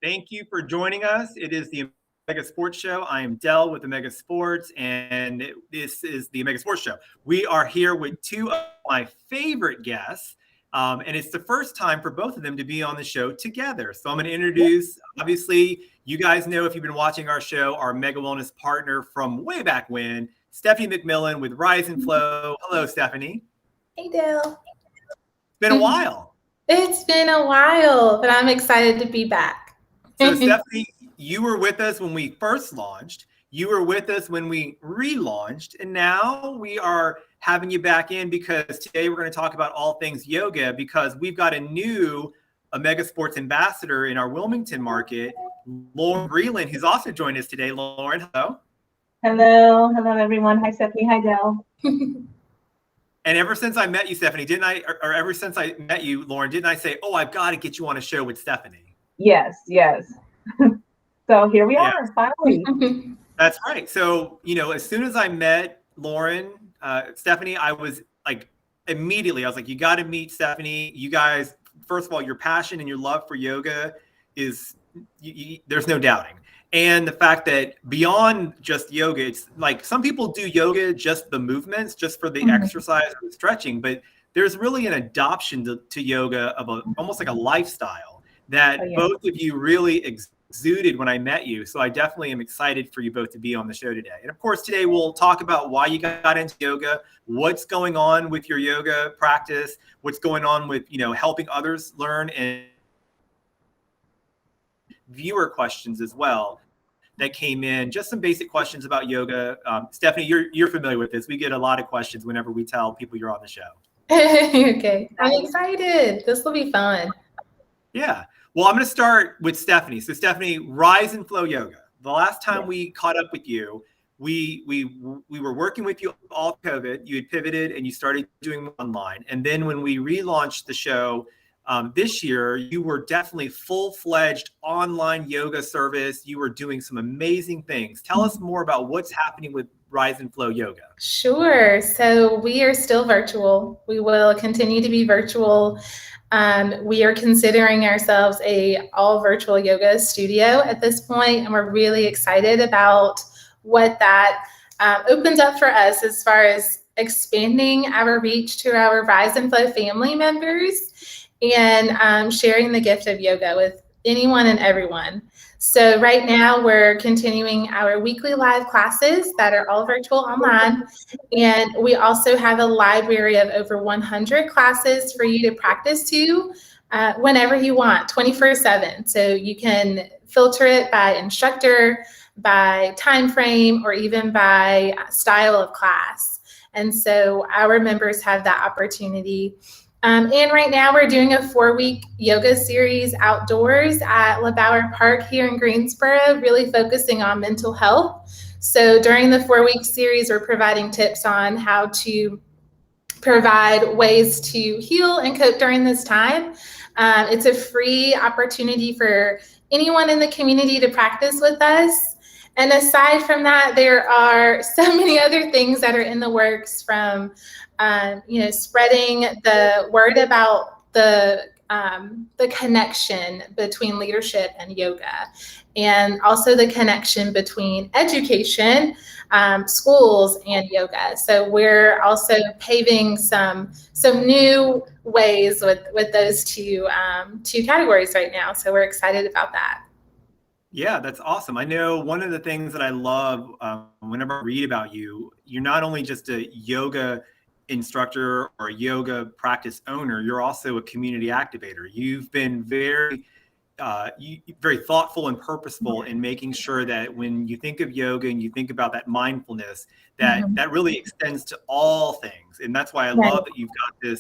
Thank you for joining us. It is the Omega Sports Show. I am Del with Omega Sports, and this is the Omega Sports Show. We are here with two of my favorite guests, and it's the first time for both of them to be on the show together. So I'm going to introduce, obviously, you guys know if you've been watching our show, our Mega Wellness partner from way back when, Stephany McMillan with Rise and Flow. Hello, Stephany. Hey, Del. It's been a while. It's been a while, but I'm excited to be back. So Stephany, you were with us when we first launched. You were with us when we relaunched. And now we are having you back in because today we're going to talk about all things yoga because we've got a new Omega Sports Ambassador in our Wilmington market, Lauren Breland, who's also joined us today. Lauren, hello. Hello. Hello, everyone. Hi, Stephany. Hi, Del. And ever since I met you, Stephany, or ever since I met you, Lauren, didn't I say, oh, I've got to get you on a show with Stephany? Yes. So here we are, finally. That's right. So, as soon as I met Lauren, Stephany, I was like, immediately, I was like, you got to meet Stephany. You guys, first of all, your passion and your love for yoga is, there's no doubting. And the fact that beyond just yoga, it's like some people do yoga, just the movements, just for the exercise or the stretching, but there's really an adoption to yoga of almost like a lifestyle that both of you really exuded when I met you. So I definitely am excited for you both to be on the show today. And of course, today we'll talk about why you got into yoga, what's going on with your yoga practice, what's going on with, helping others learn, and viewer questions as well that came in, just some basic questions about yoga. Stephany, you're familiar with this. We get a lot of questions whenever we tell people you're on the show. Okay, I'm excited. This will be fun. Yeah. Well, I'm going to start with Stephany. So Stephany, Rise and Flow Yoga. The last time we caught up with you, we were working with you all COVID. You had pivoted and you started doing online. And then when we relaunched the show this year, you were definitely full-fledged online yoga service. You were doing some amazing things. Tell us more about what's happening with Rise and Flow Yoga. Sure. So we are still virtual. We will continue to be virtual. We are considering ourselves a all virtual yoga studio at this point, and we're really excited about what that opens up for us as far as expanding our reach to our Rise and Flow family members and sharing the gift of yoga with anyone and everyone. So right now we're continuing our weekly live classes that are all virtual online. And we also have a library of over 100 classes for you to practice to whenever you want, 24/7. So you can filter it by instructor, by time frame, or even by style of class. And so our members have that opportunity. And right now we're doing a 4-week yoga series outdoors at LeBauer Park here in Greensboro, really focusing on mental health. So during the 4-week series, we're providing tips on how to provide ways to heal and cope during this time. It's a free opportunity for anyone in the community to practice with us. And aside from that, there are so many other things that are in the works, from spreading the word about the connection between leadership and yoga, and also the connection between education, schools, and yoga. So we're also paving some new ways with those two categories right now. So we're excited about that. Yeah, that's awesome. I know one of the things that I love whenever I read about you, you're not only just a yoga instructor or a yoga practice owner, you're also a community activator. You've been very thoughtful and purposeful in making sure that when you think of yoga and you think about that mindfulness, that really extends to all things. And that's why I love that you've got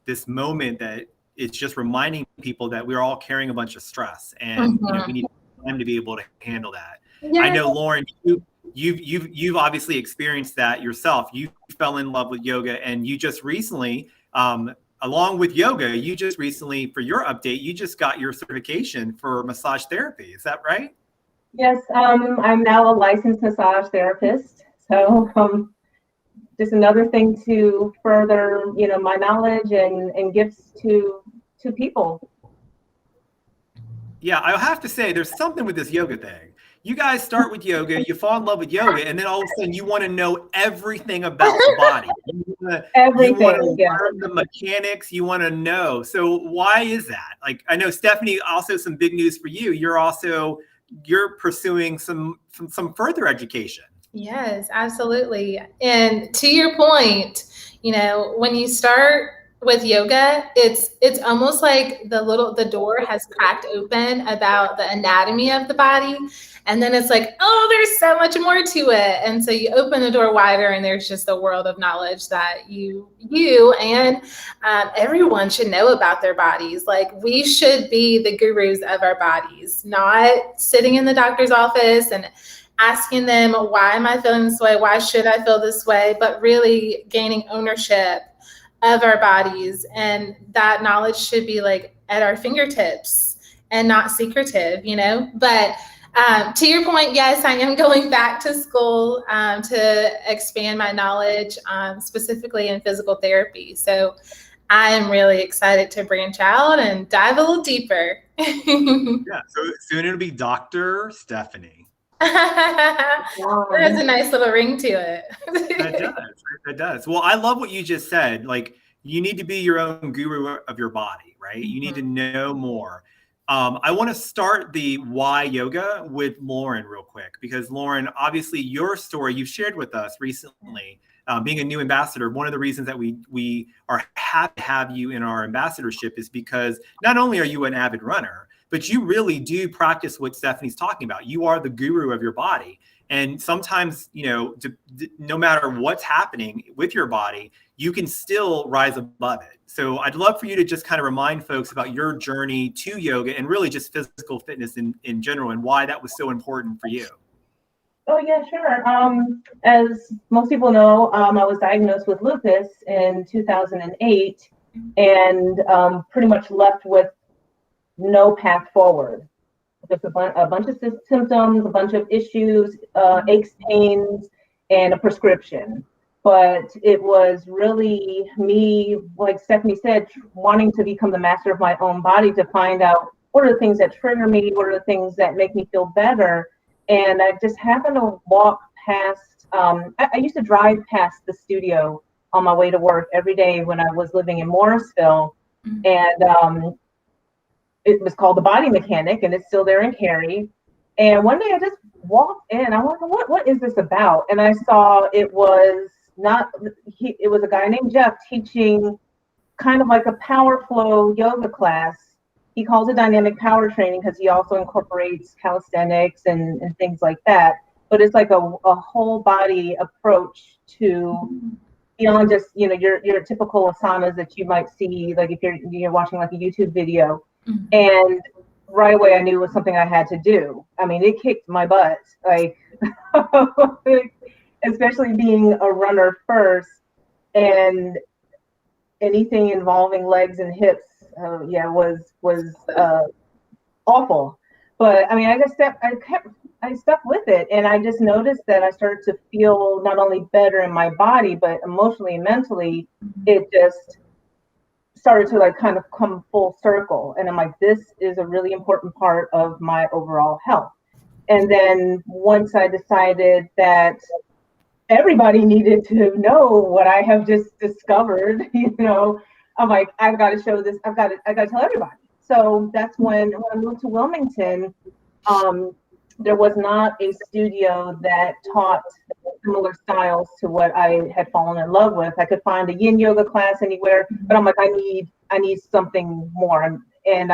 this moment that it's just reminding people that we're all carrying a bunch of stress, and we need time to be able to handle that. Yeah. I know, Lauren, you've obviously experienced that yourself. You fell in love with yoga, and you just recently, along with yoga, you just recently, for your update, you just got your certification for massage therapy. Is that right? Yes, I'm now a licensed massage therapist. So just another thing to further, my knowledge and gifts to people. Yeah, I have to say, there's something with this yoga thing. You guys start with yoga, you fall in love with yoga, and then all of a sudden you want to know everything about the body. You want to Yeah. learn the mechanics. You want to know. So why is that? Like, I know, Stephany, also some big news for you. You're pursuing some further education. Yes, absolutely. And to your point, when you start with yoga, it's almost like the door has cracked open about the anatomy of the body. And then it's like, oh, there's so much more to it. And so you open the door wider, and there's just a world of knowledge that you and everyone should know about their bodies. Like, we should be the gurus of our bodies, not sitting in the doctor's office and asking them, why am I feeling this way? Why should I feel this way? But really gaining ownership of our bodies. And that knowledge should be like at our fingertips and not secretive, But to your point, yes, I am going back to school to expand my knowledge, specifically in physical therapy. So I am really excited to branch out and dive a little deeper. Yeah, so soon it'll be Dr. Stephany. That has a nice little ring to it. It does. Well, I love what you just said. Like, you need to be your own guru of your body, right? You need to know more. I want to start the why yoga with Lauren real quick, because Lauren, obviously your story you've shared with us recently, being a new ambassador. One of the reasons that we are happy to have you in our ambassadorship is because not only are you an avid runner, but you really do practice what Stephany's talking about. You are the guru of your body. And sometimes, no matter what's happening with your body, you can still rise above it. So I'd love for you to just kind of remind folks about your journey to yoga and really just physical fitness in general, and why that was so important for you. Oh, yeah, sure. As most people know, I was diagnosed with lupus in 2008 and pretty much left with no path forward. Just a bunch of symptoms, a bunch of issues, aches, pains, and a prescription. But it was really me, like Stephany said, wanting to become the master of my own body, to find out what are the things that trigger me, what are the things that make me feel better. And I just happened to walk past, I used to drive past the studio on my way to work every day when I was living in Morrisville. And it was called the Body Mechanic, and it's still there in Cary. And one day I just walked in. I wondered, what is this about? And I saw it was a guy named Jeff teaching kind of like a power flow yoga class. He calls it dynamic power training because he also incorporates calisthenics and things like that. But it's like a whole body approach to beyond just, your typical asanas that you might see, like if you're watching like a YouTube video. And right away I knew it was something I had to do. I mean, it kicked my butt, like especially being a runner first, and anything involving legs and hips, was awful. But I mean, I stuck with it, and I just noticed that I started to feel not only better in my body, but emotionally and mentally, it just started to like kind of come full circle. And I'm like, this is a really important part of my overall health. And then once I decided that everybody needed to know what I have just discovered, I'm like, I've got to show this. I got to tell everybody. So that's when I moved to Wilmington, there was not a studio that taught similar styles to what I had fallen in love with. I could find a yin yoga class anywhere, but I'm like, I need something more. And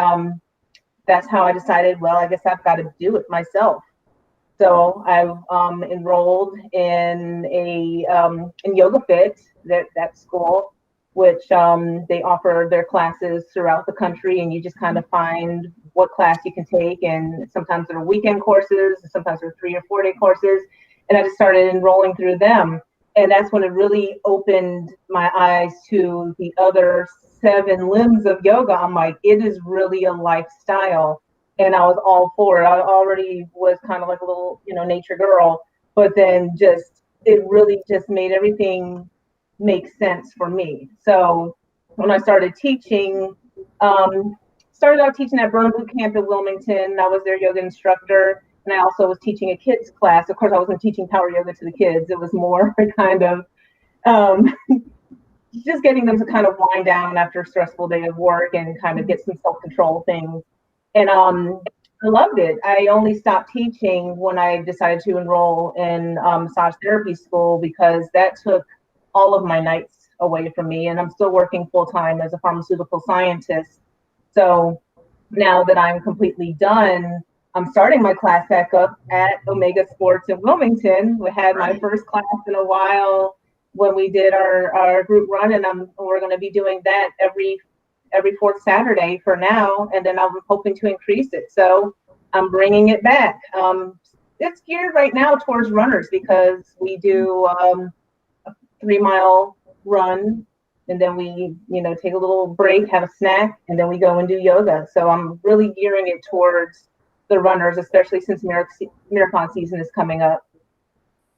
that's how I decided, well, I guess I've got to do it myself. So I've enrolled in in Yoga Fit, that school, which they offer their classes throughout the country, and you just kind of find what class you can take. And sometimes they're weekend courses, sometimes they're 3 or 4 day courses. And I just started enrolling through them. And that's when it really opened my eyes to the other 7 limbs of yoga. I'm like, it is really a lifestyle. And I was all for it. I already was kind of like a little, nature girl, but then it really just made everything make sense for me. So when I started teaching, started out teaching at Breland Boot Camp in Wilmington. I was their yoga instructor, and I also was teaching a kids class. Of course, I wasn't teaching power yoga to the kids. It was more kind of just getting them to kind of wind down after a stressful day of work and kind of get some self-control things. And I loved it. I only stopped teaching when I decided to enroll in massage therapy school, because that took all of my nights away from me. And I'm still working full-time as a pharmaceutical scientist. So now that I'm completely done, I'm starting my class back up at Omega Sports in Wilmington. We had my first class in a while when we did our group run, and we're going to be doing that every fourth Saturday for now, and then I'm hoping to increase it. So I'm bringing it back. It's geared right now towards runners, because we do a 3-mile run, and then we take a little break, have a snack, and then we go and do yoga. So I'm really gearing it towards the runners, especially since marathon season is coming up.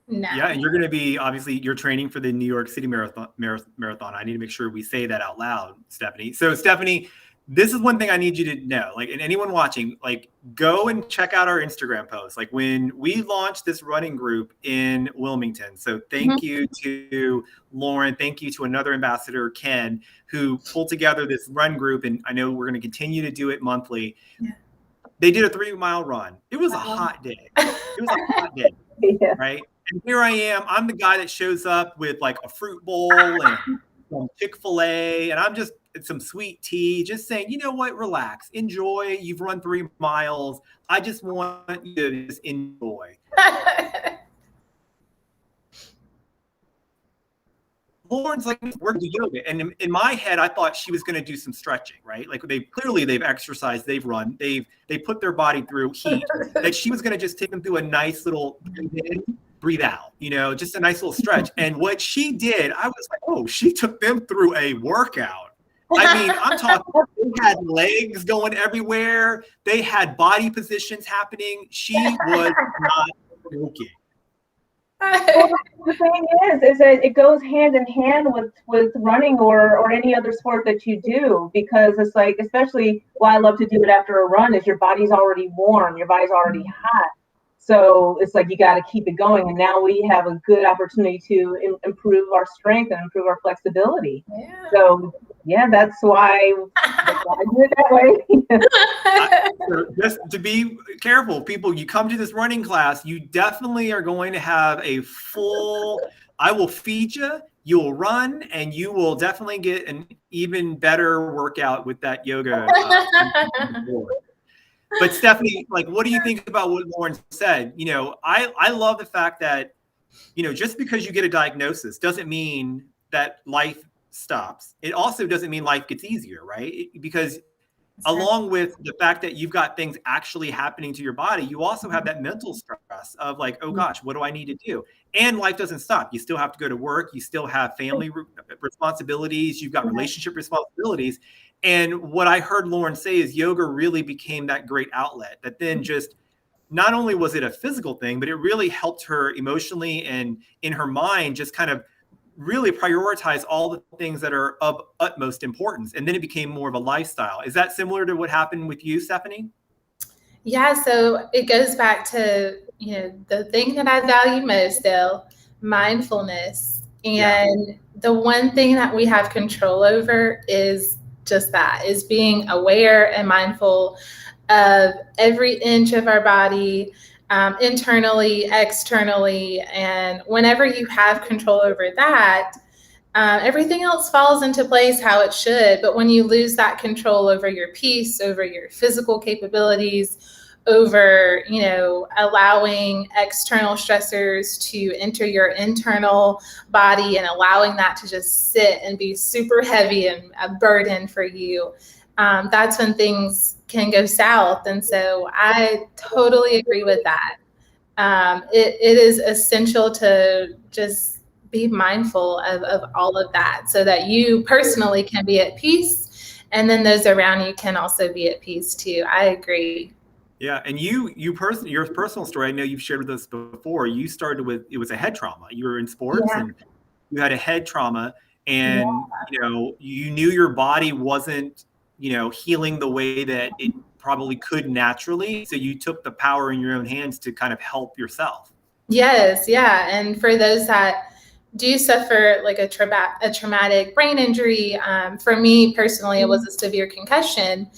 No. Yeah, and you're going to be, obviously, you're training for the New York City Marathon. I need to make sure we say that out loud, Stephany. So, Stephany, this is one thing I need you to know. Like, and anyone watching, like, go and check out our Instagram post. Like, when we launched this running group in Wilmington. So, thank you to Lauren. Thank you to another ambassador, Ken, who pulled together this run group. And I know we're going to continue to do it monthly. Yeah. They did a 3-mile run. It was a hot day. It was a hot day, right? And here I am. I'm the guy that shows up with like a fruit bowl and some Chick-fil-A, and I'm just some sweet tea, just saying, you know what, relax, enjoy. You've run 3 miles. I just want you to just enjoy. Lauren's like, we're going to do yoga. And in my head, I thought she was going to do some stretching, right? Like they've exercised, they've run, they put their body through heat, that she was going to just take them through a nice little breathe in, breathe out, just a nice little stretch. And what she did, I was like, oh, she took them through a workout. I mean, I'm talking, they had legs going everywhere. They had body positions happening. She was not joking. The thing is that it goes hand in hand with running or any other sport that you do, because it's like, especially why I love to do it after a run, is your body's already warm, your body's already hot. So it's like you got to keep it going. And now we have a good opportunity to improve our strength and improve our flexibility. Yeah. So yeah, that's why I do it that way. So just to be careful, people, you come to this running class, you definitely are going to have a full, I will feed you, you'll run, and you will definitely get an even better workout with that yoga. But Stephany, like, what do you think about what Lauren said? I love the fact that, just because you get a diagnosis doesn't mean that life stops. It also doesn't mean life gets easier, right? Because along with the fact that you've got things actually happening to your body, you also have that mental stress of like, oh gosh, what do I need to do? And life doesn't stop. You still have to go to work. You still have family responsibilities. You've got relationship responsibilities. And what I heard Lauren say is yoga really became that great outlet that then just, not only was it a physical thing, but it really helped her emotionally and in her mind just kind of really prioritize all the things that are of utmost importance. And then it became more of a lifestyle. Is that similar to what happened with you, Stephany? Yeah, so it goes back to, the thing that I value most, though, mindfulness. And the one thing that we have control over is just that, is being aware and mindful of every inch of our body, internally, externally. And whenever you have control over that, everything else falls into place how it should. But when you lose that control over your peace, over your physical capabilities, over, allowing external stressors to enter your internal body and allowing that to just sit and be super heavy and a burden for you, that's when things can go south. And so I totally agree with that. It is essential to just be mindful of all of that so that you personally can be at peace, and then those around you can also be at peace too. I agree. Yeah, and your personal story, I know you've shared with us before. You started with, it was a head trauma. You were in sports and you had a head trauma, and you knew your body wasn't healing the way that it probably could naturally. So you took the power in your own hands to kind of help yourself. Yes, yeah. And for those that do suffer like a traumatic brain injury, for me personally, it was a severe concussion.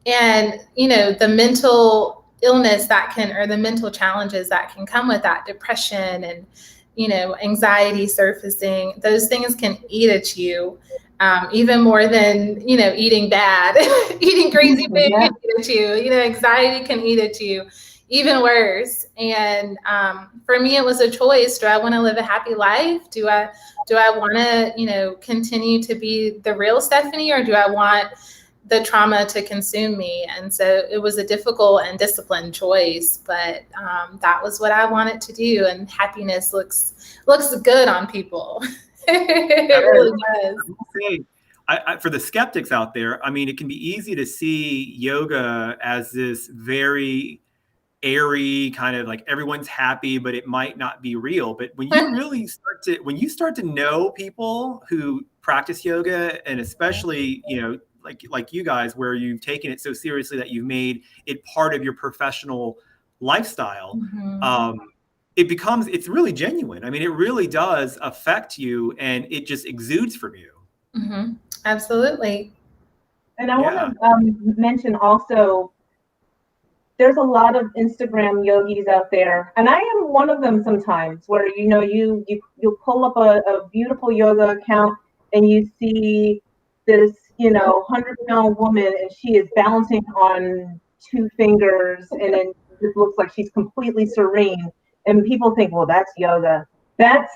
And, the mental illness or the mental challenges that can come with that, depression and, anxiety surfacing, those things can eat at you. Even more than, eating bad, eating crazy food can eat at you, anxiety can eat at you, even worse. And for me, it was a choice. Do I want to live a happy life? Do I want to, continue to be the real Stephany, or do I want the trauma to consume me? And so it was a difficult and disciplined choice, but that was what I wanted to do. And happiness looks good on people. It really does. For the skeptics out there, I mean, it can be easy to see yoga as this very airy kind of like everyone's happy, but it might not be real. But when you really start to know people who practice yoga, and especially, like you guys, where you've taken it so seriously that you've made it part of your professional lifestyle, it's really genuine. I mean, it really does affect you, and it just exudes from you. Mm-hmm. Absolutely. And I want to mention also, there's a lot of Instagram yogis out there, and I am one of them sometimes, where you pull up a beautiful yoga account and you see this 100-pound woman, and she is balancing on 2 fingers, and then it looks like she's completely serene. And people think, well, that's yoga. That's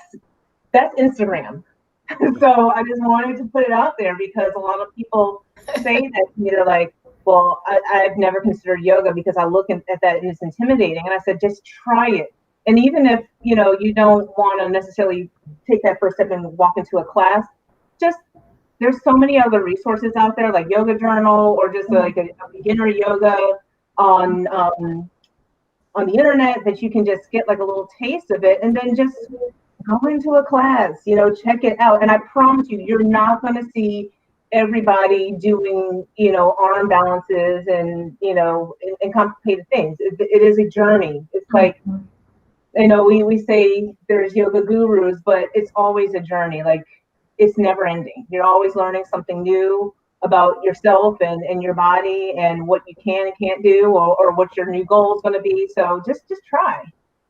Instagram. So I just wanted to put it out there, because a lot of people say that to me. They're like, well, I've never considered yoga because I look at that and it's intimidating. And I said, just try it. And even if, you don't want to necessarily take that first step and walk into a class, there's so many other resources out there, like Yoga Journal, or just like a beginner yoga on the internet, that you can just get like a little taste of it, and then just go into a class, check it out. And I promise you, you're not going to see everybody doing, arm balances and, and complicated things. It is a journey. It's like, we say there's yoga gurus, but it's always a journey. Like, it's never ending. You're always learning something new about yourself and your body, and what you can and can't do, or what your new goal is going to be. So just try.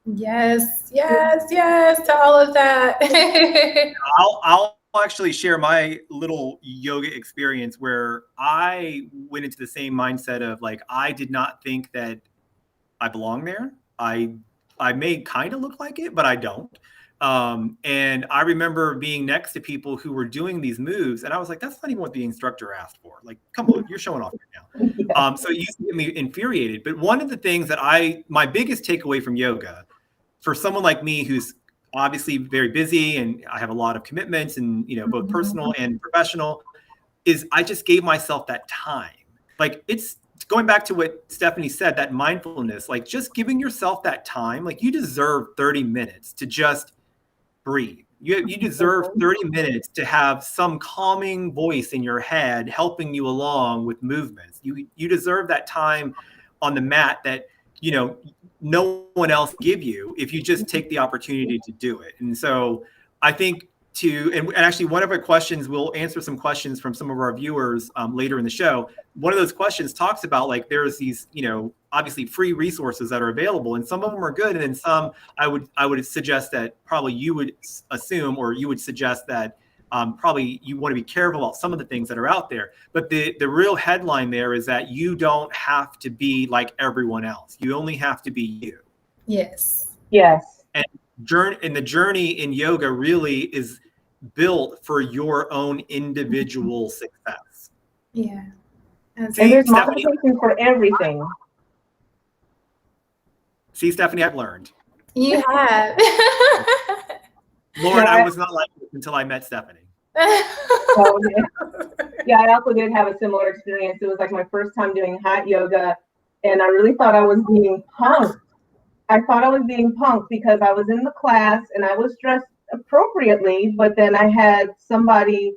Yes to all of that. I'll actually share my little yoga experience, where I went into the same mindset of like, I did not think that I belong there. I may kind of look like it, but I don't. And I remember being next to people who were doing these moves, and I was like, that's not even what the instructor asked for. Like, come on, you're showing off right now. So it used to get me infuriated. But one of the things that my biggest takeaway from yoga, for someone like me who's obviously very busy and I have a lot of commitments, and both personal and professional, is I just gave myself that time. Like, it's going back to what Stephany said, that mindfulness, like just giving yourself that time. Like, you deserve 30 minutes to just breathe. You deserve 30 minutes to have some calming voice in your head helping you along with movements. You deserve that time on the mat that no one else give you, if you just take the opportunity to do it. And so I think and actually one of our questions, we'll answer some questions from some of our viewers later in the show. One of those questions talks about, like, there's these, obviously free resources that are available, and some of them are good. And then some, I would suggest that probably you would assume, or you would suggest that probably you want to be careful about some of the things that are out there. But the real headline there is that you don't have to be like everyone else. You only have to be you. Yes. And the journey in yoga really is built for your individual individual success. Yeah. And there's modification for everything. See, Stephany, I've learned. You have. Lauren, I was not like this until I met Stephany. Yeah, I also did have a similar experience. It was like my first time doing hot yoga, and I really thought I was being punked. Because I was in the class and I was dressed appropriately, but then I had somebody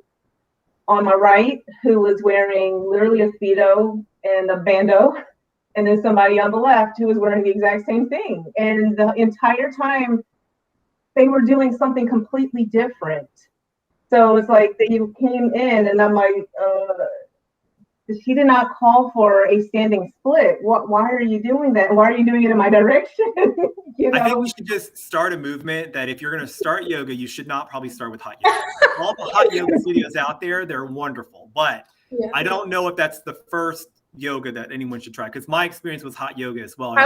on my right who was wearing literally a Speedo and a bandeau, and then somebody on the left who was wearing the exact same thing. And the entire time they were doing something completely different. So it's like they came in and I'm like, she did not call for a standing split. Why are you doing that? Why are you doing it in my direction? You know? I think we should just start a movement that if you're going to start yoga, you should not probably start with hot yoga. All the hot yoga studios out there, they're wonderful. But I don't know if that's the first yoga that anyone should try, because my experience was hot yoga as well. And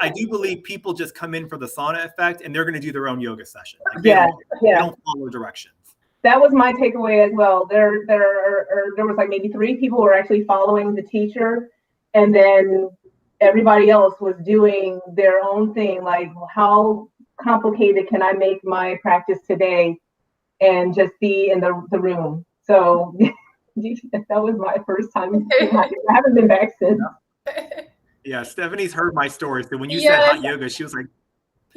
I do believe people just come in for the sauna effect and they're going to do their own yoga session. Like they don't follow directions. That was my takeaway as well. There was like maybe 3 people who were actually following the teacher, and then everybody else was doing their own thing. Like, how complicated can I make my practice today and just be in the room? So that was my first time. I haven't been back since. Yeah, Stephanie's heard my story. So when you said hot yoga, she was like,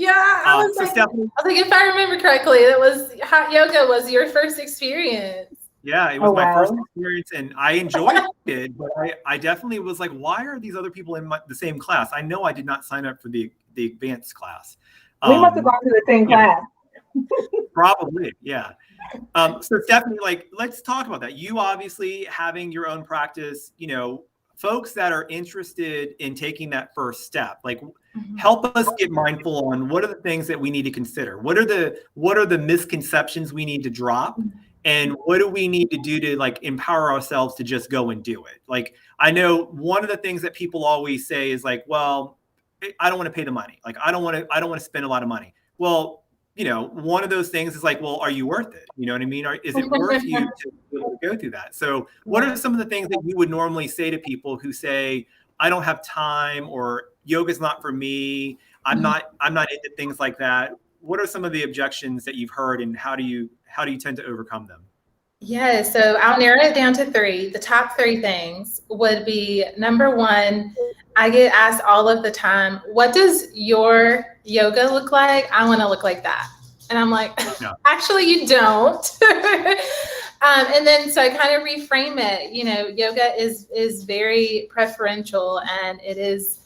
I was like, if I remember correctly, that was hot yoga was your first experience. Yeah, it was my first experience, and I enjoyed it. But I definitely was like, why are these other people in the same class? I know I did not sign up for the advanced class. We must have gone to the same class. Probably, yeah. So Stephanie, like, let's talk about that. You obviously having your own practice, you know, folks that are interested in taking that first step, like help us get mindful on what are the things that we need to consider. What are the misconceptions we need to drop? And what do we need to do to like empower ourselves to just go and do it? Like, I know one of the things that people always say is like, well, I don't want to pay the money. Like, I don't want to spend a lot of money. Well, you know, one of those things is like, well, are you worth it? You know what I mean? Is it worth you to go through that? So what are some of the things that you would normally say to people who say, I don't have time, or yoga's not for me. I'm not into things like that. What are some of the objections that you've heard, and how do you tend to overcome them? Yeah, so I'll narrow it down to 3. The top 3 things would be, number 1, I get asked all of the time, what does your yoga look like? I want to look like that. And I'm like, actually, you don't. And then so I kind of reframe it. You know, yoga is very preferential, and it is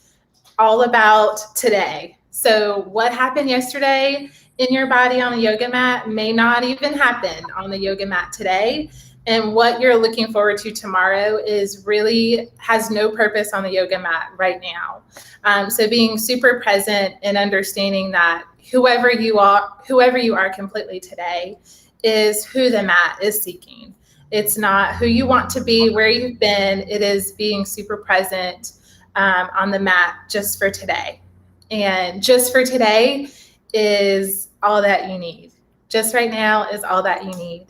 all about today. So what happened yesterday in your body on the yoga mat may not even happen on the yoga mat today. And what you're looking forward to tomorrow has no purpose on the yoga mat right now. So being super present and understanding that whoever you are completely today is who the mat is seeking. It's not who you want to be, where you've been. It is being super present on the mat just for today. And just for today is all that you need. Just right now is all that you need.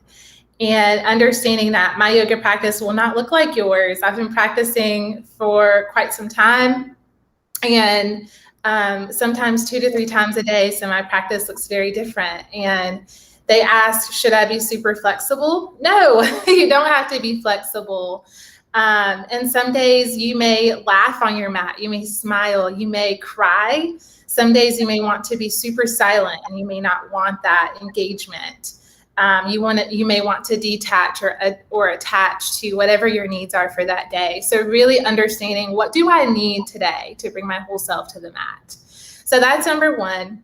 And understanding that my yoga practice will not look like yours. I've been practicing for quite some time, and sometimes 2 to 3 times a day. So my practice looks very different. And they ask, should I be super flexible? No, you don't have to be flexible. And some days you may laugh on your mat. You may smile. You may cry. Some days you may want to be super silent, and you may not want that engagement. You may want to detach or attach to whatever your needs are for that day. So really understanding, what do I need today to bring my whole self to the mat? So that's number 1.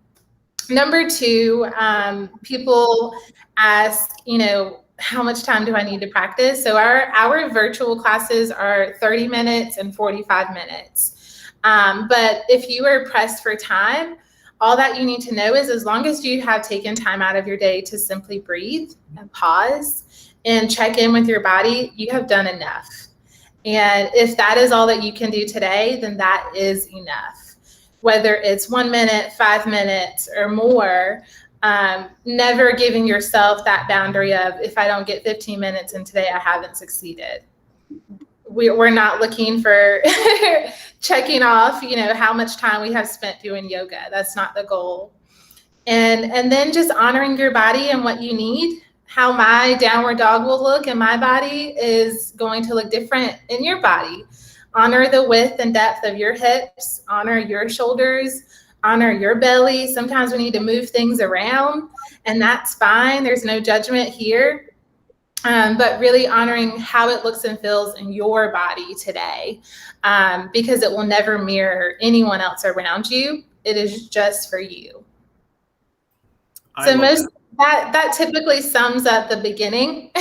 Number 2, people ask, you know, how much time do I need to practice? So our virtual classes are 30 minutes and 45 minutes. But if you are pressed for time, all that you need to know is, as long as you have taken time out of your day to simply breathe and pause and check in with your body, you have done enough. And if that is all that you can do today, then that is enough. Whether it's 1 minute, 5 minutes, or more, never giving yourself that boundary of, if I don't get 15 minutes in today, I haven't succeeded. We're not looking for checking off, you know, how much time we have spent doing yoga. That's not the goal. And then just honoring your body and what you need. How my downward dog will look in my body is going to look different in your body. Honor the width and depth of your hips. Honor your shoulders. Honor your belly. Sometimes we need to move things around, and that's fine. There's no judgment here. but really honoring how it looks and feels in your body today, because it will never mirror anyone else around you. It is just for you. So that typically sums up the beginning,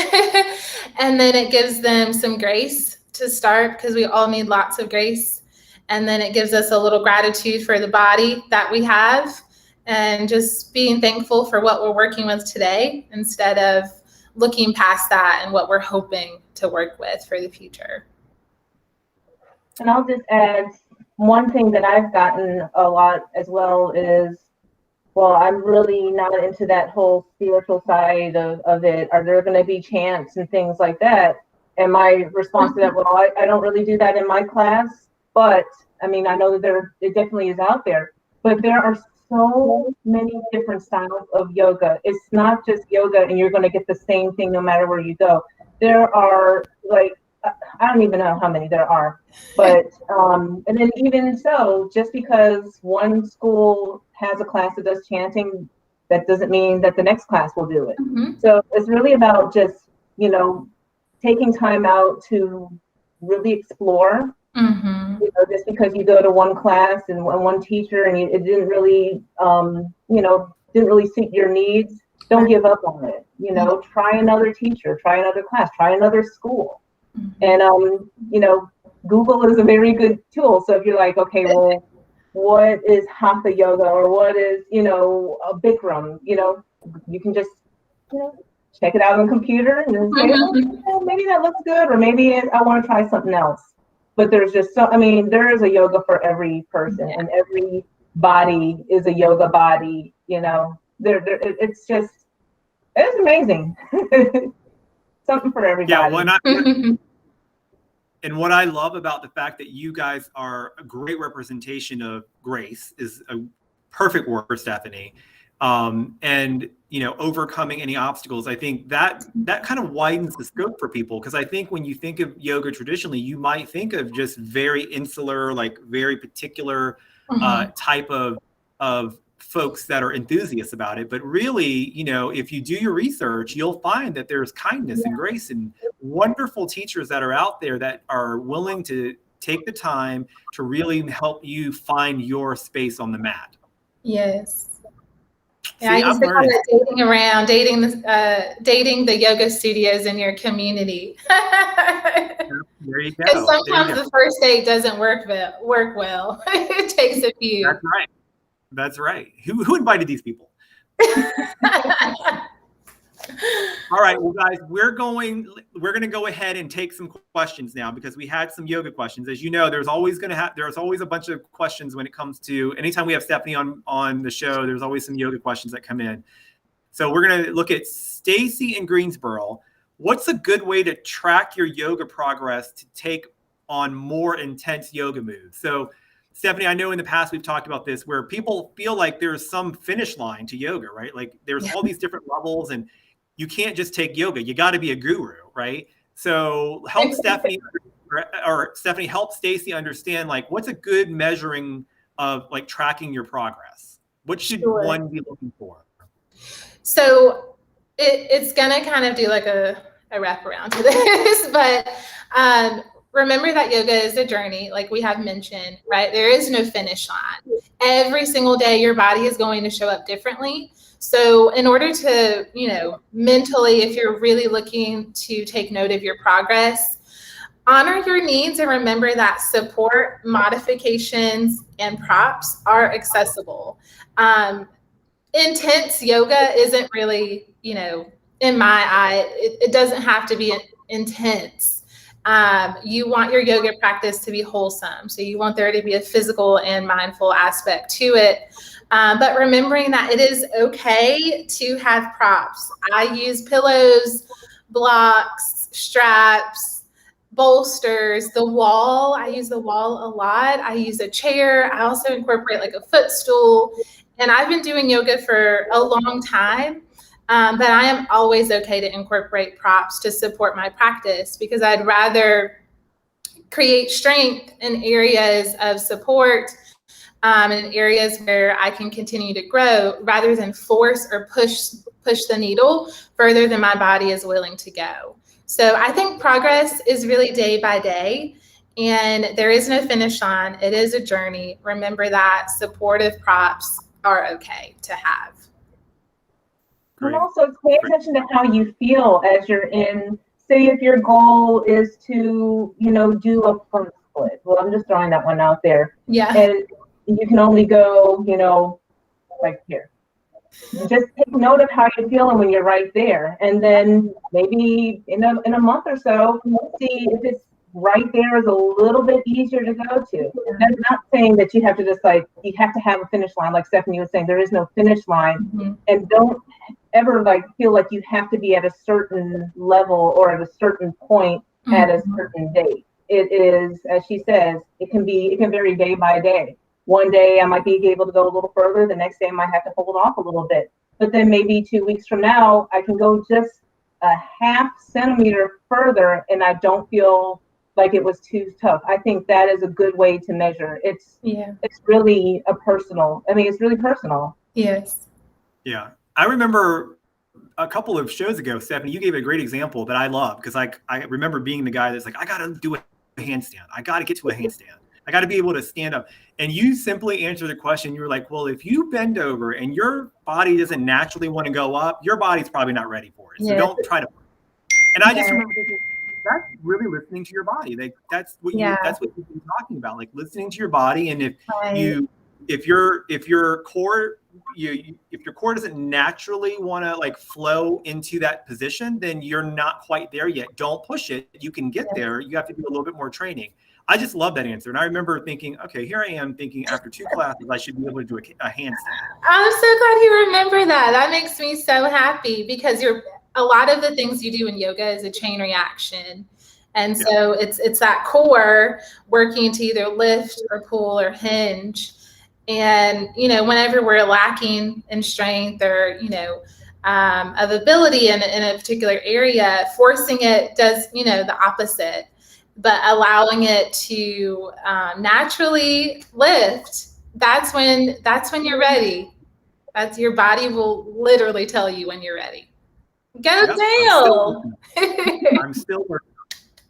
and then it gives them some grace to start, because we all need lots of grace. And then it gives us a little gratitude for the body that we have, and just being thankful for what we're working with today instead of looking past that and what we're hoping to work with for the future. And I'll just add one thing that I've gotten a lot as well is, well, I'm really not into that whole spiritual side of it. Are there going to be chants and things like that? And my response to that, well, I don't really do that in my class, but I mean, I know that it definitely is out there, but there are so many different styles of yoga. It's not just yoga and you're going to get the same thing no matter where you go. There are, like, I don't even know how many there are, but and then even so, just because one school has a class that does chanting, that doesn't mean that the next class will do it. Mm-hmm. So it's really about just, taking time out to really explore. Mm-hmm. Just because you go to one class and one teacher and it didn't really, didn't really suit your needs, don't give up on it. Try another teacher, try another class, try another school. Mm-hmm. And, Google is a very good tool. So if you're like, okay, well, what is Hatha yoga, or what is, a Bikram, you can just, check it out on the computer and then say, oh, maybe that looks good, or maybe I want to try something else. But there's just there is a yoga for every person, and every body is a yoga body, it's amazing. Something for everybody. Yeah, and what I love about the fact that you guys are a great representation of grace is a perfect word for Stephany. And overcoming any obstacles, I think that kind of widens the scope for people, because I think when you think of yoga traditionally, you might think of just very insular, like very particular type of folks that are enthusiasts about it. But really, if you do your research, you'll find that there's kindness and grace and wonderful teachers that are out there that are willing to take the time to really help you find your space on the mat. Yes. Yeah, I used to call it dating the yoga studios in your community. There you go. Because sometimes the first date doesn't work well. It takes a few. That's right. Who invited these people? All right, well, guys, we're going to go ahead and take some questions now, because we had some yoga questions. As you know, there's always a bunch of questions when it comes to anytime we have Stephany on the show. There's always some yoga questions that come in. So we're going to look at Stacy in Greensboro. What's a good way to track your yoga progress to take on more intense yoga moves? So, Stephany, I know in the past we've talked about this, where people feel like there's some finish line to yoga, right? Like there's all these different levels, and you can't just take yoga. You got to be a guru, right? So help Stephany help Stacy understand, like, what's a good measuring of, like, tracking your progress? What should one be looking for? So it's going to kind of do like a wraparound to this, but remember that yoga is a journey, like we have mentioned, right? There is no finish line. Every single day, your body is going to show up differently. So in order to, mentally, if you're really looking to take note of your progress, honor your needs and remember that support, modifications, and props are accessible. Intense yoga isn't really, in my eye, it doesn't have to be intense. You want your yoga practice to be wholesome. So you want there to be a physical and mindful aspect to it. But remembering that it is okay to have props. I use pillows, blocks, straps, bolsters, the wall. I use the wall a lot. I use a chair. I also incorporate like a footstool. And I've been doing yoga for a long time. But I am always okay to incorporate props to support my practice, because I'd rather create strength in areas of support in areas where I can continue to grow rather than force or push the needle further than my body is willing to go. So I think progress is really day by day, and there is no finish line. It is a journey. Remember that supportive props are okay to have. And also pay attention to how you feel as you're in, say if your goal is to, do a front split. Well, I'm just throwing that one out there. Yeah. And you can only go, like here. Just take note of how you're feeling when you're right there. And then maybe in a month or so, see if it's right there is a little bit easier to go to. That's not saying that you have to just you have to have a finish line. Like Stephany was saying, there is no finish line. Mm-hmm. And don't ever feel like you have to be at a certain level or at a certain point at a certain date. It is, as she says, it can vary day by day. One day I might be able to go a little further. The next day I might have to hold off a little bit. But then maybe 2 weeks from now, I can go just a half centimeter further and I don't feel like it was too tough. I think that is a good way to measure. It's really it's really personal. Yes. Yeah. I remember a couple of shows ago, Stephany, you gave a great example that I love because I remember being the guy that's like, I got to do a handstand. I got to get to a handstand. I got to be able to stand up. And you simply answered the question. You were like, well, if you bend over and your body doesn't naturally want to go up, your body's probably not ready for it. So don't try to. And I just remember thinking, that's really listening to your body. That's what you've been talking about, like listening to your body. And if your core doesn't naturally want to flow into that position, then you're not quite there yet. Don't push it. You can get there. You have to do a little bit more training. I just love that answer. And I remember thinking, okay, here I am thinking after 2 classes, I should be able to do a handstand. I'm so glad you remember that. That makes me so happy because a lot of the things you do in yoga is a chain reaction. And so it's that core working to either lift or pull or hinge. And, whenever we're lacking in strength or, of ability in a particular area, forcing it does, the opposite. But allowing it to naturally lift, that's when you're ready. That's your body will literally tell you when you're ready. Go Dale! I'm still working.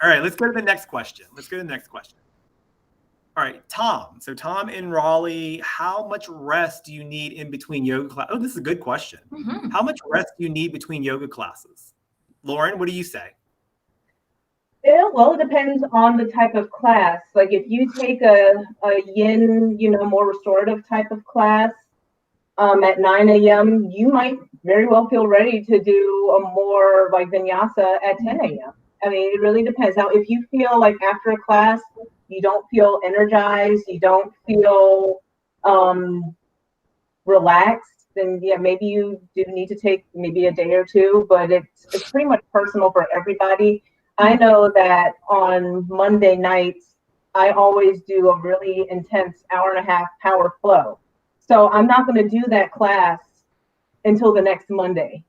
All right, let's go to the next question. All right, Tom. So Tom in Raleigh, how much rest do you need in between yoga classes? Oh, this is a good question. Mm-hmm. How much rest do you need between yoga classes? Lauren, what do you say? Yeah, well, it depends on the type of class. Like if you take a yin, more restorative type of class at 9 a.m., you might very well feel ready to do a more vinyasa at 10 a.m. I mean, it really depends. Now, if you feel like after a class, you don't feel energized, you don't feel relaxed, then maybe you do need to take maybe a day or two, but it's pretty much personal for everybody. I know that on Monday nights, I always do a really intense 1.5-hour power flow. So I'm not going to do that class until the next Monday.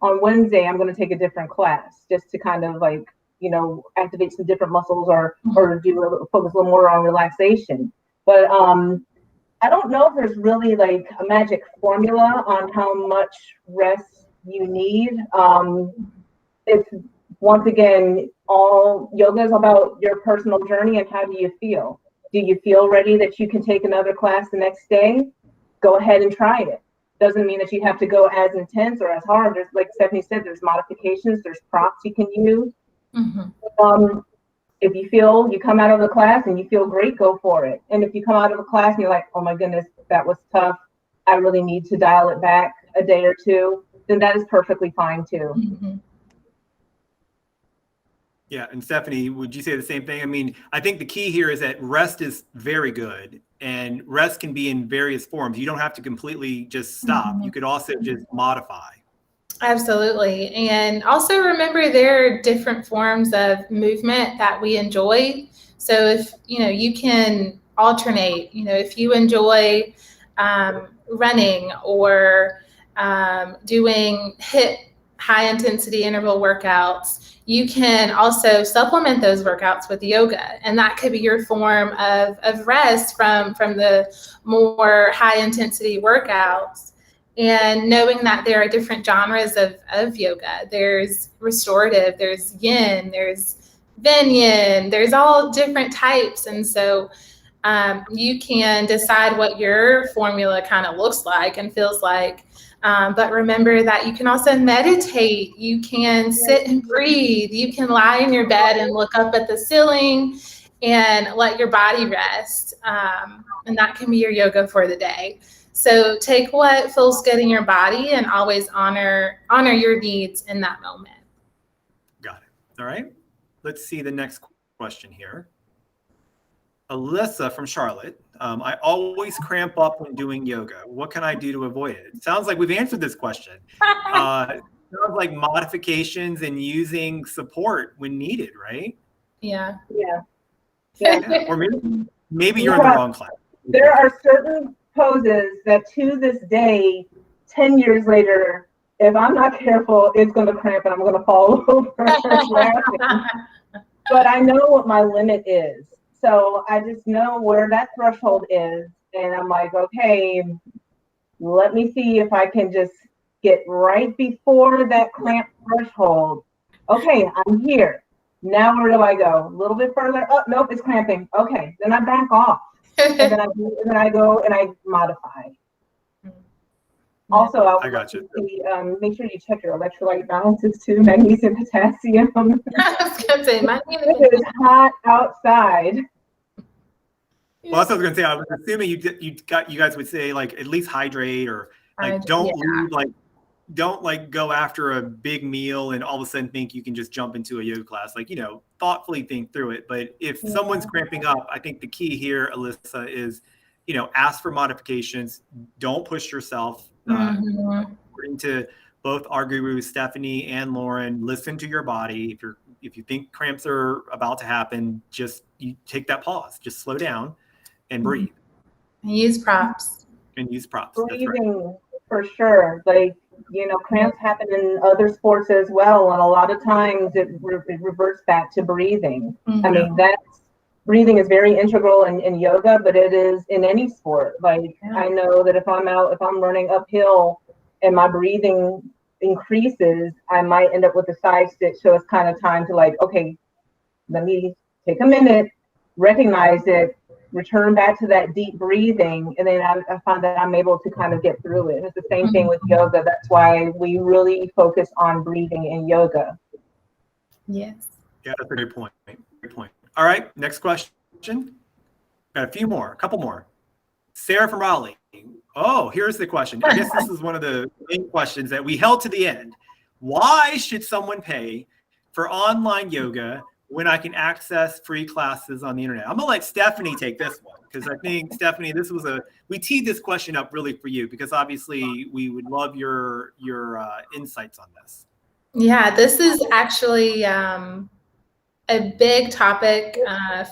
On Wednesday, I'm going to take a different class just to kind of activate some different muscles or focus a little more on relaxation. But I don't know if there's really a magic formula on how much rest you need. It's once again, all yoga is about your personal journey and how do you feel? Do you feel ready that you can take another class the next day? Go ahead and try it. Doesn't mean that you have to go as intense or as hard. There's, like Stephany said, there's modifications, there's props you can use. Mm-hmm. If you feel you come out of the class and you feel great, go for it. And if you come out of the class and you're like, oh my goodness, that was tough, I really need to dial it back a day or two, then that is perfectly fine too. Mm-hmm. Yeah, and Stephany, would you say the same thing? I mean, I think the key here is that rest is very good, and rest can be in various forms. You don't have to completely just stop. Mm-hmm. You could also just modify. Absolutely. And also remember there are different forms of movement that we enjoy. So if, you can alternate, if you enjoy running or doing HIIT high intensity interval workouts, you can also supplement those workouts with yoga. And that could be your form of rest from the more high intensity workouts. And knowing that there are different genres of yoga. There's restorative, there's yin, there's yin, there's all different types. And so you can decide what your formula kind of looks like and feels like. But remember that you can also meditate. You can sit and breathe. You can lie in your bed and look up at the ceiling and let your body rest. And that can be your yoga for the day. So take what feels good in your body and always honor your needs in that moment. Got it. All right. Let's see the next question here. Alyssa from Charlotte. I always cramp up when doing yoga. What can I do to avoid it? Sounds like we've answered this question. Sounds like modifications and using support when needed, right? Yeah. Or maybe you're in the wrong class. There are certain poses that to this day, 10 years later, if I'm not careful, it's going to cramp and I'm going to fall over. But I know what my limit is. So I just know where that threshold is. And I'm like, okay, let me see if I can just get right before that cramp threshold. Okay, I'm here. Now where do I go? A little bit further. Oh, nope, it's cramping. Okay, then I back off. And then I go and I modify. Also, I got you. Make sure you check your electrolyte balances too, magnesium, potassium. I was going to say, it is hot outside. Well, that's what I was going to say. I was assuming you guys would say like at least hydrate or like don't go after a big meal and all of a sudden think you can just jump into a yoga class. Like, thoughtfully think through it. But if someone's cramping up, I think the key here, Alyssa, is, ask for modifications. Don't push yourself. According to both our gurus, Stephany and Lauren, listen to your body. If you think cramps are about to happen, just you take that pause, just slow down and breathe. And use props. Breathing, for sure. Like, cramps happen in other sports as well. And a lot of times it reverts back to breathing. I mean, breathing is very integral in yoga, but it is in any sport. Like, I know that if I'm running uphill and my breathing increases, I might end up with a side stitch. So it's kind of time to like, okay, let me take a minute, recognize it, return back to that deep breathing. And then I find that I'm able to kind of get through it. It's the same thing with yoga. That's why we really focus on breathing in yoga. Yes. Yeah, that's a great point. Great point. All right, next question. Got a couple more. Sarah from Raleigh. Oh, here's the question. I guess this is one of the main questions that we held to the end. Why should someone pay for online yoga when I can access free classes on the internet? I'm gonna let Stephany take this one because I think, Stephany, we teed this question up really for you because obviously we would love your insights on this. Yeah, this is actually a big topic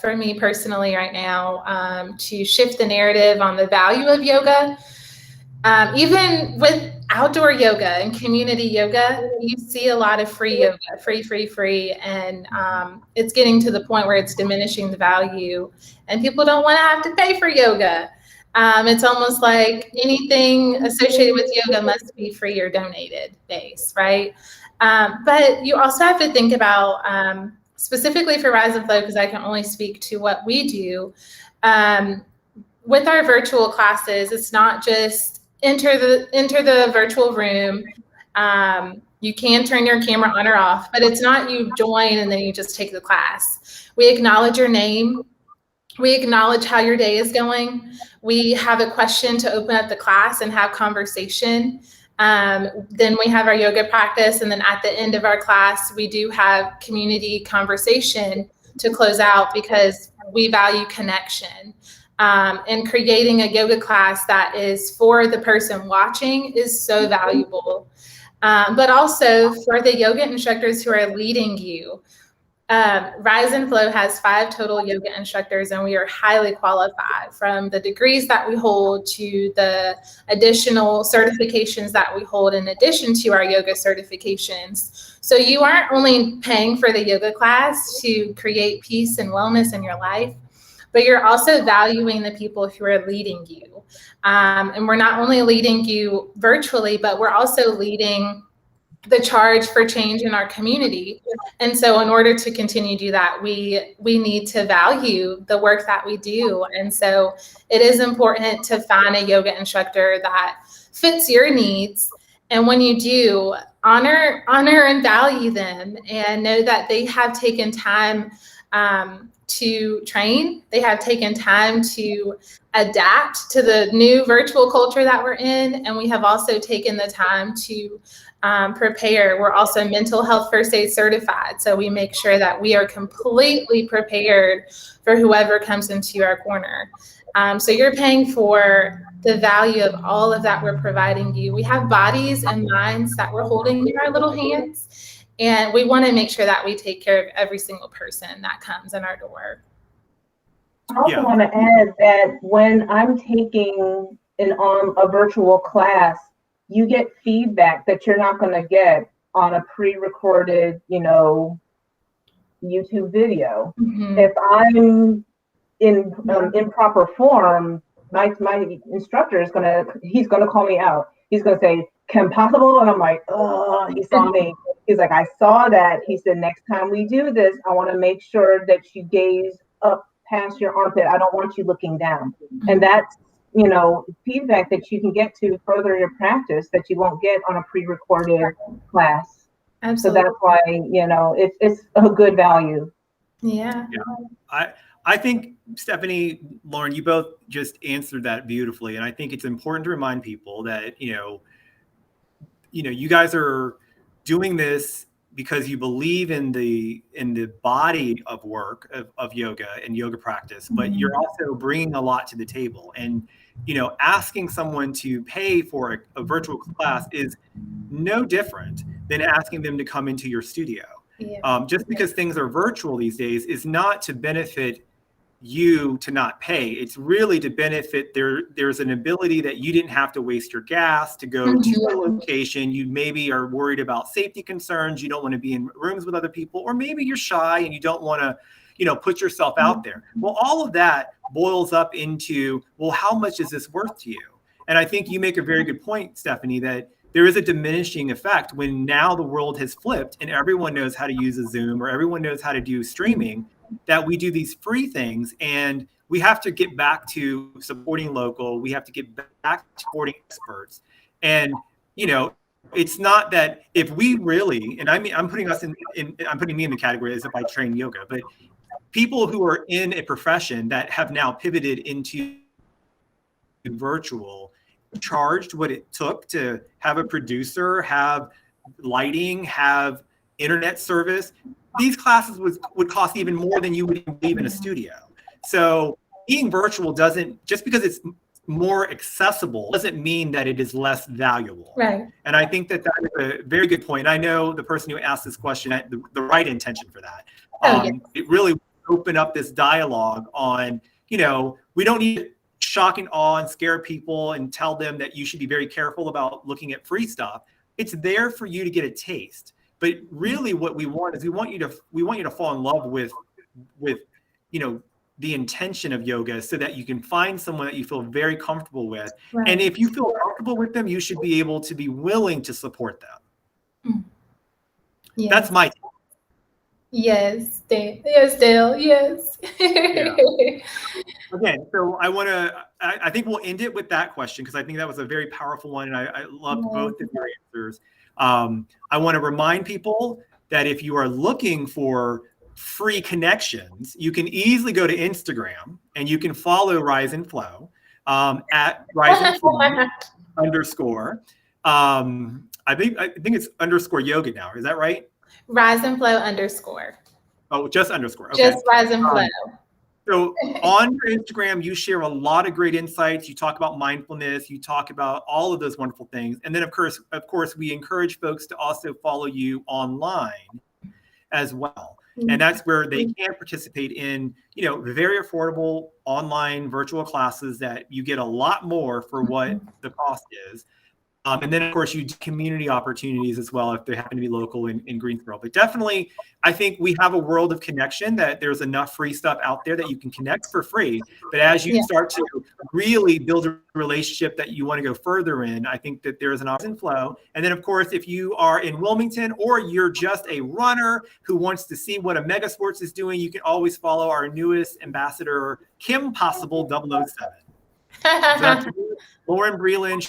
for me personally right now, to shift the narrative on the value of yoga. Even with outdoor yoga and community yoga, you see a lot of free yoga, free. And it's getting to the point where it's diminishing the value and people don't want to have to pay for yoga. It's almost like anything associated with yoga must be free or donated base, right? But you also have to think about, specifically for Rise and Flow, because I can only speak to what we do. With our virtual classes, it's not just enter the virtual room. You can turn your camera on or off, but it's not you join and then you just take the class. We acknowledge your name. We acknowledge how your day is going. We have a question to open up the class and have conversation. Then we have our yoga practice. And then at the end of our class, we do have community conversation to close out because we value connection. And creating a yoga class that is for the person watching is so valuable. But also for the yoga instructors who are leading you, Rise and Flow has 5 total yoga instructors, and we are highly qualified, from the degrees that we hold to the additional certifications that we hold in addition to our yoga certifications. So you aren't only paying for the yoga class to create peace and wellness in your life, but you're also valuing the people who are leading you. And we're not only leading you virtually, but we're also leading the charge for change in our community. And so in order to continue to do that, we need to value the work that we do. And so it is important to find a yoga instructor that fits your needs. And when you do, honor and value them, and know that they have taken time to train. They have taken time to adapt to the new virtual culture that we're in. And we have also taken the time to prepare. We're also mental health first aid certified. So we make sure that we are completely prepared for whoever comes into our corner. So you're paying for the value of all of that we're providing you. We have bodies and minds that we're holding in our little hands. And we want to make sure that we take care of every single person that comes in our door. I also want to add that when I'm taking a virtual class, you get feedback that you're not going to get on a pre-recorded, YouTube video. Mm-hmm. If I'm in improper form, my instructor he's gonna call me out. He's gonna say, "Can possible?" And I'm like, "Oh," he saw me. He's like, "I saw that." He said, "Next time we do this, I want to make sure that you gaze up past your armpit. I don't want you looking down." Mm-hmm. And that's, feedback that you can get to further your practice that you won't get on a pre-recorded class. Absolutely. So that's why, it's a good value. Yeah. I think, Stephany, Lauren, you both just answered that beautifully. And I think it's important to remind people that, you guys are doing this because you believe in the body of work of yoga and yoga practice, but mm-hmm. you're also bringing a lot to the table. And, asking someone to pay for a virtual class is no different than asking them to come into your studio. Yeah. Just because things are virtual these days is not to benefit you to not pay. It's really to benefit there's an ability that you didn't have to waste your gas to go mm-hmm. to a location. You maybe are worried about safety concerns. You don't want to be in rooms with other people, or maybe you're shy and you don't want to, put yourself out there. Well, all of that boils up into, well, how much is this worth to you? And I think you make a very good point, Stephany, that there is a diminishing effect when now the world has flipped and everyone knows how to use a Zoom, or everyone knows how to do streaming, that we do these free things, and we have to get back to supporting local. We have to get back to supporting experts. And, it's not that if we really, and I mean, I'm putting me in the category as if I train yoga, but people who are in a profession that have now pivoted into virtual, charged what it took to have a producer, have lighting, have internet service. These classes would cost even more than you would leave in a studio. So being virtual doesn't, just because it's more accessible, doesn't mean that it is less valuable. Right. And I think that is a very good point. I know the person who asked this question had the right intention for that. Yes. It really opened up this dialogue on, we don't need to shock and awe and scare people and tell them that you should be very careful about looking at free stuff. It's there for you to get a taste. But really what we want is we want you to fall in love with the intention of yoga, so that you can find someone that you feel very comfortable with. Right. And if you feel comfortable with them, you should be able to be willing to support them. Yes. That's my take. Yes, Dale. Yes, Dale. Yes. Yeah. Okay, so I think we'll end it with that question, because I think that was a very powerful one, and I loved both of your answers. I want to remind people that if you are looking for free connections, you can easily go to Instagram and you can follow Rise and Flow at Rise and Flow _. I think it's _ yoga now. Is that right? Rise and Flow _ Oh, just _ Okay. Just Rise and Flow. So on your Instagram, you share a lot of great insights. You talk about mindfulness. You talk about all of those wonderful things. And then, of course, we encourage folks to also follow you online as well. And that's where they can participate in, very affordable online virtual classes that you get a lot more for what the cost is. And then, of course, you do community opportunities as well if they happen to be local in Greensboro. But definitely, I think we have a world of connection, that there's enough free stuff out there that you can connect for free. But as you start to really build a relationship that you want to go further in, I think that there's an option flow. And then, of course, if you are in Wilmington or you're just a runner who wants to see what Omega Sports is doing, you can always follow our newest ambassador, Kim Possible 007. So that's Lauren Breland.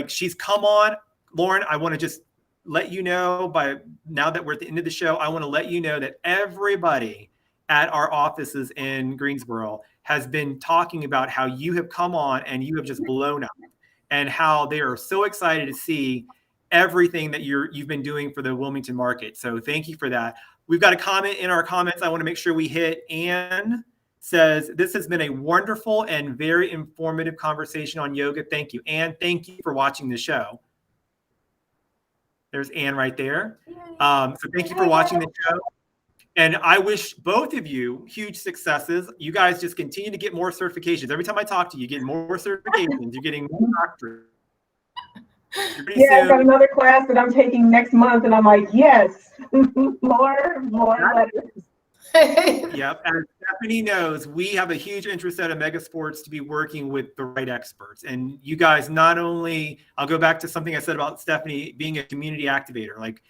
She's come on. Lauren, I want to just let you know, by now that we're at the end of the show, I want to let you know that everybody at our offices in Greensboro has been talking about how you have come on and you have just blown up, and how they are so excited to see everything that you've been doing for the Wilmington market. So thank you for that. We've got a comment in our comments I want to make sure we hit. Anne says, this has been a wonderful and very informative conversation on yoga. Thank you. Anne, thank you for watching the show. There's Anne right there. So thank you for watching the show. And I wish both of you huge successes. You guys just continue to get more certifications. Every time I talk to you, you're getting more certifications. You're getting more doctorates. Yeah, I've got another class that I'm taking next month, and I'm like, yes, more letters. Yep. As Stephany knows, we have a huge interest at Omega Sports to be working with the right experts. And you guys, not only, I'll go back to something I said about Stephany being a community activator, like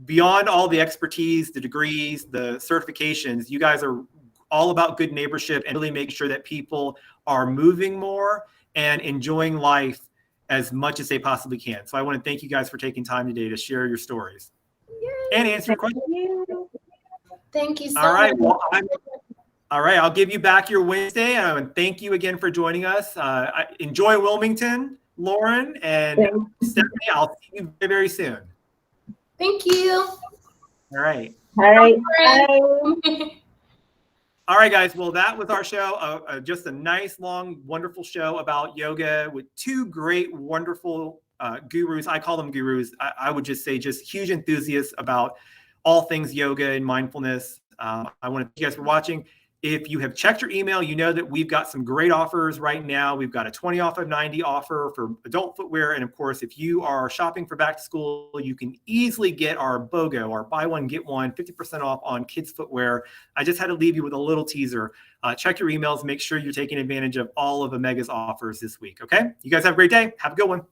beyond all the expertise, the degrees, the certifications, you guys are all about good neighborship and really making sure that people are moving more and enjoying life as much as they possibly can. So I want to thank you guys for taking time today to share your stories. Yay. And answer questions. Thank you so much. All right. much. Well, all right. I'll give you back your Wednesday. And thank you again for joining us. Enjoy Wilmington, Lauren, and Stephany. I'll see you very, very soon. Thank you. All right. All right. Bye. All right, guys. Well, that was our show. Just a nice, long, wonderful show about yoga with two great, wonderful gurus. I call them gurus. I would just say just huge enthusiasts about all things yoga and mindfulness. I want to thank you guys for watching. If you have checked your email, you know that we've got some great offers right now. We've got a 20 off of 90 offer for adult footwear. And of course, if you are shopping for back to school, you can easily get our BOGO, our buy one, get one, 50% off on kids footwear. I just had to leave you with a little teaser. Check your emails. Make sure you're taking advantage of all of Omega's offers this week. Okay. You guys have a great day. Have a good one.